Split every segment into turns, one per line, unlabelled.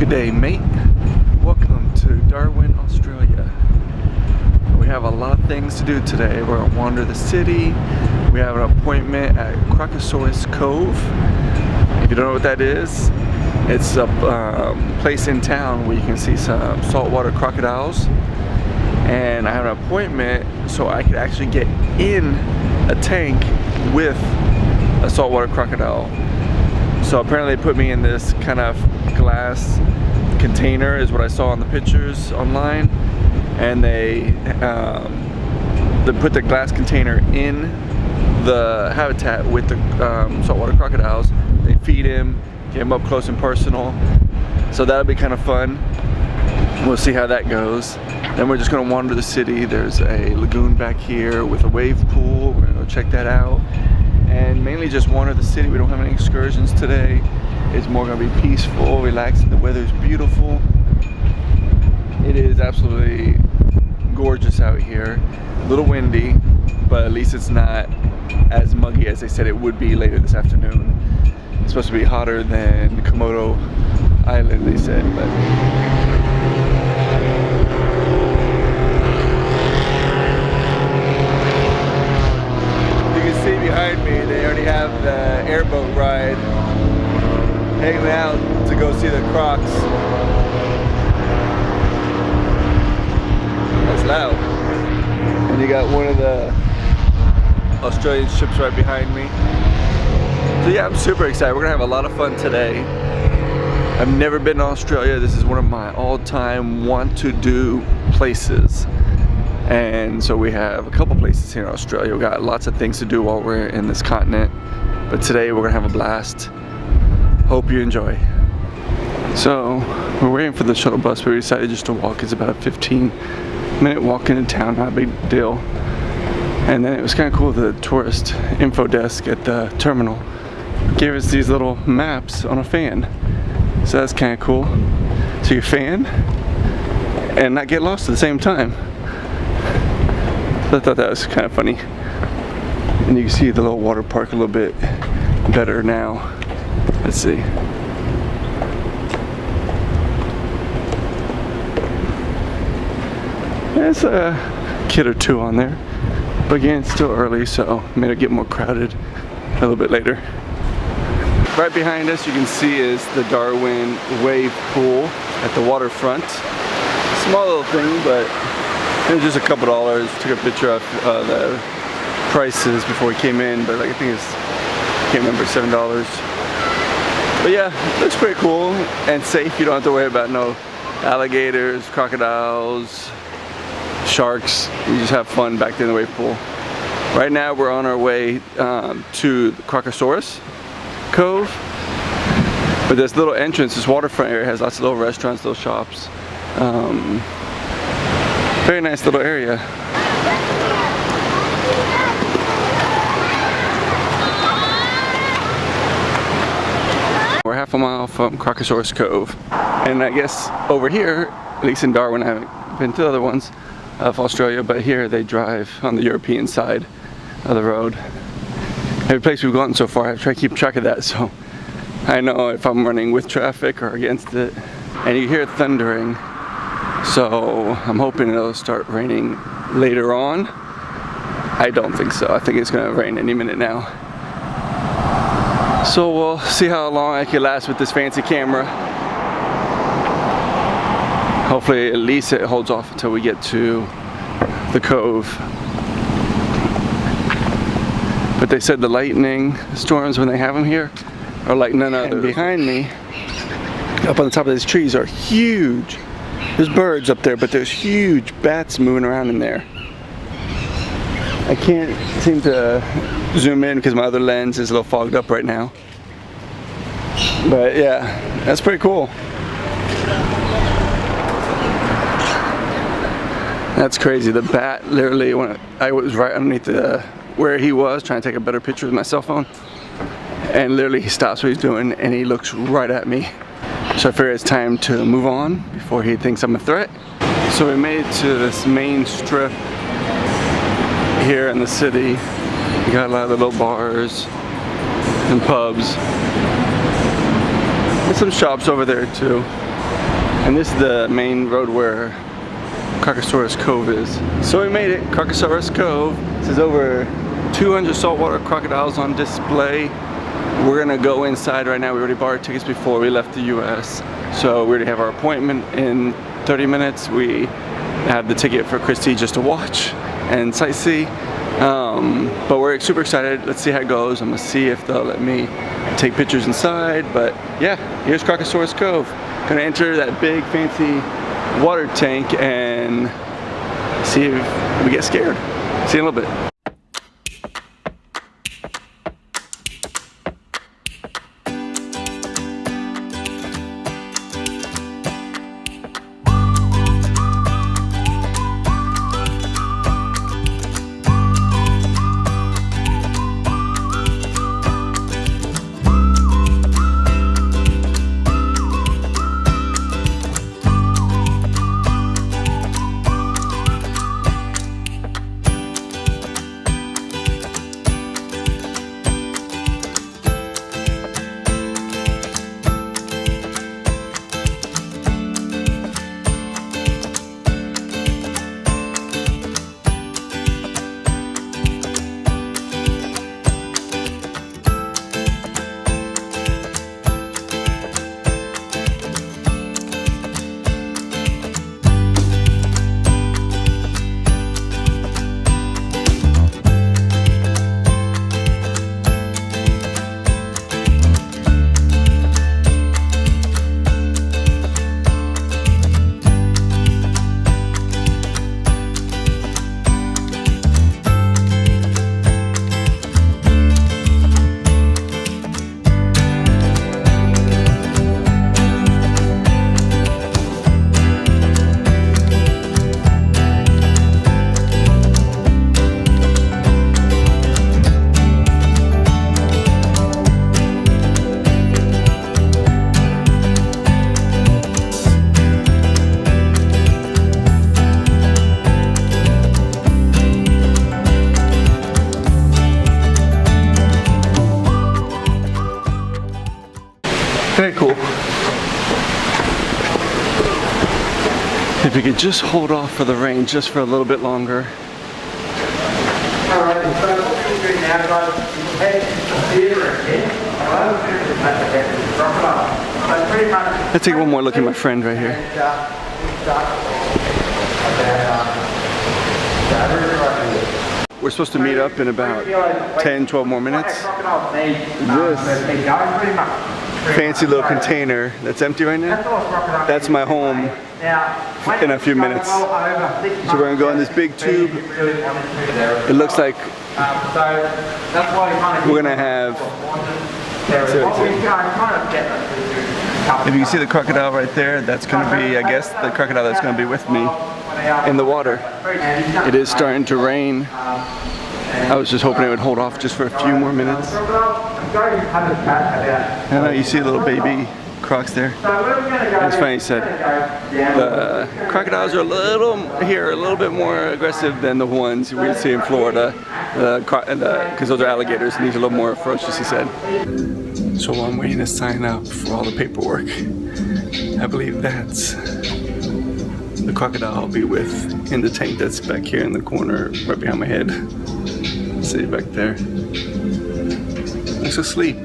Good day, mate. Welcome to Darwin, Australia. We have a lot of things to do today. We're gonna wander the city. We have an appointment at Crocosaurus Cove. If you don't know what that is, it's a place in town where you can see some saltwater crocodiles. And I have an appointment so I could actually get in a tank with a saltwater crocodile. So apparently they put me in this kind of glass container is what I saw on the pictures online, and they put the glass container in the habitat with the saltwater crocodiles. They feed him, get him up close and personal, so that'll be kind of fun. We'll see how that goes. Then we're just going to wander the city. There's a lagoon back here with a wave pool. We're going to go check that out and mainly just wander the city. We don't have any excursions today. It's more going to be peaceful, relaxing. The weather's beautiful. It is absolutely gorgeous out here. A little windy, but at least it's not as muggy as they said it would be later this afternoon. It's supposed to be hotter than Komodo Island, they said, but you can see behind me, they already have the airboat ride hanging out to go see the crocs. That's loud. And you got one of the Australian ships right behind me. So yeah, I'm super excited. We're gonna have a lot of fun today. I've never been to Australia. This is one of my all-time want to do places. And so we have a couple places here in Australia. We got lots of things to do while we're in this continent. But today we're gonna have a blast. Hope you enjoy. So we're waiting for the shuttle bus, but we decided just to walk. It's about a 15-minute walk into town, not a big deal. And then it was kind of cool, the tourist info desk at the terminal gave us these little maps on a fan. So that's kind of cool. So you fan and not get lost at the same time. So I thought that was kind of funny. And you can see the little water park a little bit better now. Let's see. There's a kid or two on there. But again, it's still early, so it may get more crowded a little bit later. Right behind us, you can see is the Darwin wave pool at the waterfront. Small little thing, but it was just a couple dollars. Took a picture of the prices before we came in, but like I think it's, can't remember, $7. But yeah, looks pretty cool and safe. You don't have to worry about no alligators, crocodiles, sharks. You just have fun back there in the wave pool. Right now we're on our way to the Crocosaurus Cove. But this little entrance, this waterfront area has lots of little restaurants, little shops. Very nice little area. We're half a mile from Crocosaurus Cove. And I guess over here, at least in Darwin, I haven't been to other ones of Australia, but here they drive on the European side of the road. Every place we've gone so far, I try to keep track of that, so I know if I'm running with traffic or against it. And you hear it thundering, so I'm hoping it'll start raining later on. I don't think so. I think it's gonna rain any minute now. So we'll see how long I can last with this fancy camera. Hopefully at least it holds off until we get to the cove. But they said the lightning storms, when they have them here, are like none other. And behind me, up on the top of these trees, are huge. There's birds up there, but there's huge bats moving around in there. I can't seem to zoom in because my other lens is a little fogged up right now. But yeah, that's pretty cool. That's crazy. The bat literally, when I was right underneath where he was, trying to take a better picture with my cell phone, and literally he stops what he's doing and he looks right at me. So I figure it's time to move on before he thinks I'm a threat. So we made it to this main strip here in the city. You got a lot of the little bars and pubs. There's some shops over there too. And this is the main road where Crocosaurus Cove is. So we made it, Crocosaurus Cove. This is over 200 saltwater crocodiles on display. We're gonna go inside right now. We already bought our tickets before we left the US. So we already have our appointment in 30 minutes. We have the ticket for Christy just to watch and sightsee. But we're super excited. Let's see how it goes. I'm gonna see if they'll let me take pictures inside. But yeah, here's Crocosaurus Cove. Gonna enter that big fancy water tank and see if we get scared. See you in a little bit. Very cool. If you could just hold off for the rain just for a little bit longer.
Alright, so what we're doing now, guys, is head to the theatre again.
Let's take one more look at my friend right here. We're supposed to meet up in about 10-12 more minutes. This fancy little container that's empty right now, that's my home in a few minutes. So we're gonna go in this big tube. It looks like we're gonna have, if you can see the crocodile right there, that's gonna be, I guess, the crocodile that's gonna be with me in the water. It is starting to rain. I was just hoping it would hold off just for a few more minutes. I know you see a little baby crocs there. It's funny you said the crocodiles are a little bit more aggressive than the ones we see in Florida, because those are alligators and these are a little more ferocious, he said. So while I'm waiting to sign up for all the paperwork, I believe that's the crocodile I'll be with in the tank that's back here in the corner right behind my head. See back there. Looks asleep.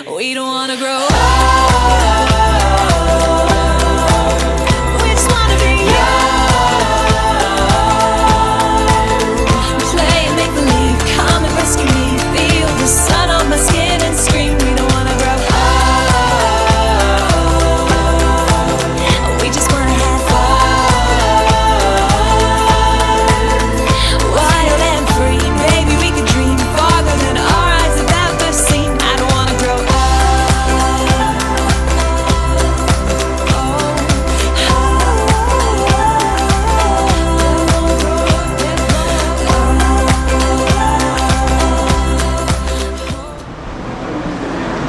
We don't wanna grow old. We just wanna be young. Play and make believe. Come and rescue me. Feel the sun on my skin and scream. We don't wanna grow old. We just wanna have fun. Wild and free. Maybe we could dream farther than our eyes have ever seen. I don't wanna grow old.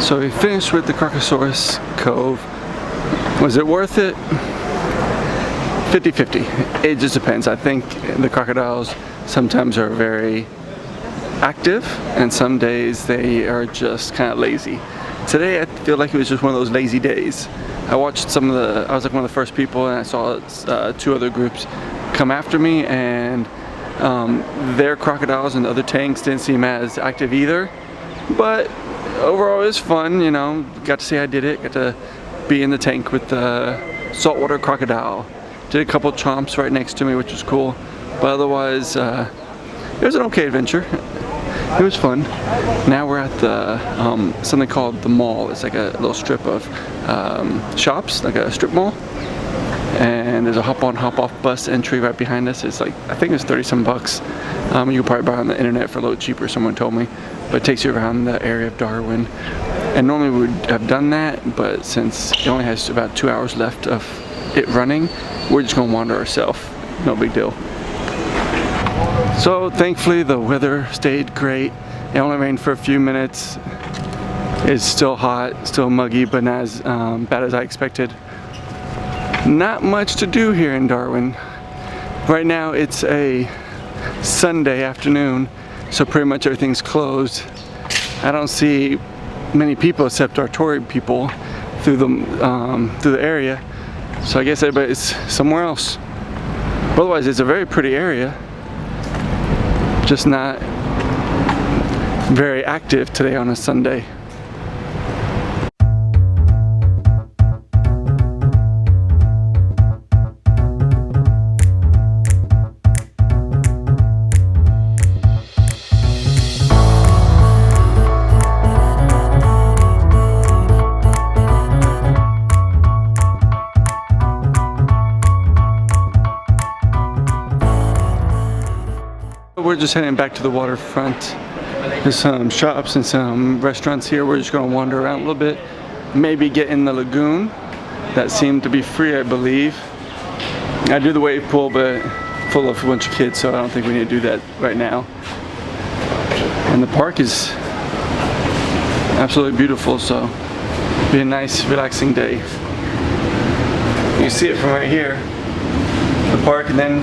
So we finished with the Crocosaurus Cove. Was it worth it? 50-50. It just depends. I think the crocodiles sometimes are very active and some days they are just kind of lazy. Today I feel like it was just one of those lazy days. I watched I was like one of the first people, and I saw two other groups come after me, and their crocodiles and the other tanks didn't seem as active either. But overall it was fun, you know, got to see I did it, got to be in the tank with the saltwater crocodile. Did a couple chomps right next to me, which was cool, but otherwise it was an okay adventure. It was fun. Now we're at the something called the mall. It's like a little strip of shops, like a strip mall, and there's a hop-on hop-off bus entry right behind us. It's like, I think it's 30 some bucks. You can probably buy it on the internet for a little cheaper, someone told me, but it takes you around the area of Darwin. And normally we would have done that, but since it only has about 2 hours left of it running, we're just gonna wander ourselves. No big deal. So thankfully the weather stayed great. It only rained for a few minutes. It's still hot, still muggy, but not as bad as I expected. Not much to do here in Darwin. Right now it's a Sunday afternoon, so pretty much everything's closed. I don't see many people except our tour people through the area, so I guess everybody's somewhere else. But otherwise it's a very pretty area, just not very active today on a Sunday. We're just heading back to the waterfront. There's some shops and some restaurants here. We're just gonna wander around a little bit, maybe get in the lagoon. That seemed to be free, I believe. I do the wave pool, but full of a bunch of kids, so I don't think we need to do that right now. And the park is absolutely beautiful, so it'll be a nice, relaxing day. You see it from right here, the park, and then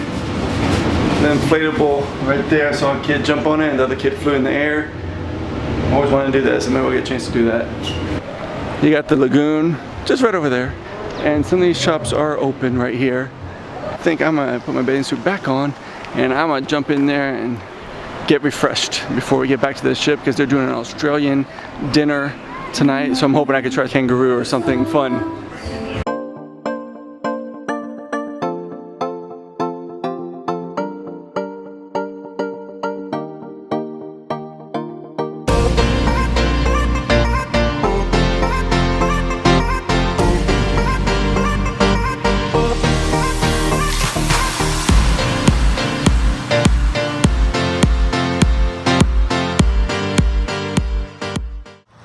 the inflatable right there. I saw a kid jump on it and the other kid flew in the air. I always wanted to do that, so maybe we'll get a chance to do that. You got the lagoon just right over there, and some of these shops are open right here. I think I'm gonna put my bathing suit back on and I'm gonna jump in there and get refreshed before we get back to the ship, because they're doing an Australian dinner tonight, so I'm hoping I could try kangaroo or something fun.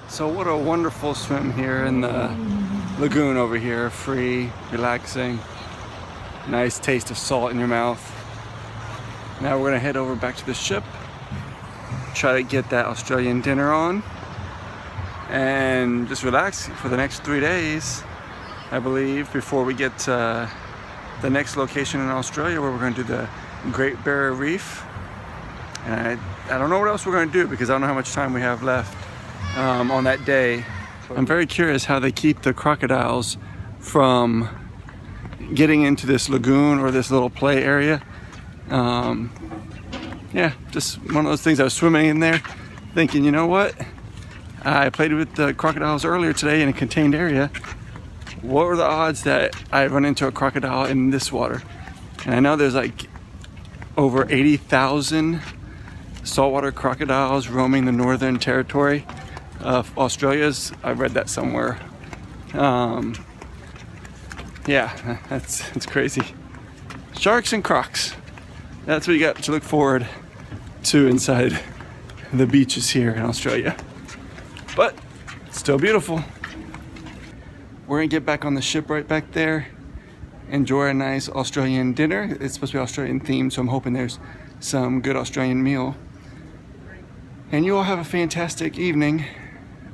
So what a wonderful swim here in the lagoon over here. Free, relaxing, nice taste of salt in your mouth. Now we're gonna head over back to the ship, try to get that Australian dinner on, and just relax for the next 3 days, I believe, before we get to the next location in Australia, where we're gonna do the Great Barrier Reef. And I don't know what else we're gonna do, because I don't know how much time we have left on that day. I'm very curious how they keep the crocodiles from getting into this lagoon or this little play area. Yeah, just one of those things. I was swimming in there thinking, you know what? I played with the crocodiles earlier today in a contained area. What were the odds that I run into a crocodile in this water? And I know there's like over 80,000 saltwater crocodiles roaming the northern territory of Australia's. I read that somewhere. Yeah, it's crazy. Sharks and crocs. That's what you got to look forward to inside the beaches here in Australia. But still beautiful. We're gonna get back on the ship right back there. Enjoy a nice Australian dinner. It's supposed to be Australian themed, so I'm hoping there's some good Australian meal. And you all have a fantastic evening.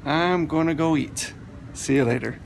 I'm gonna go eat. See you later.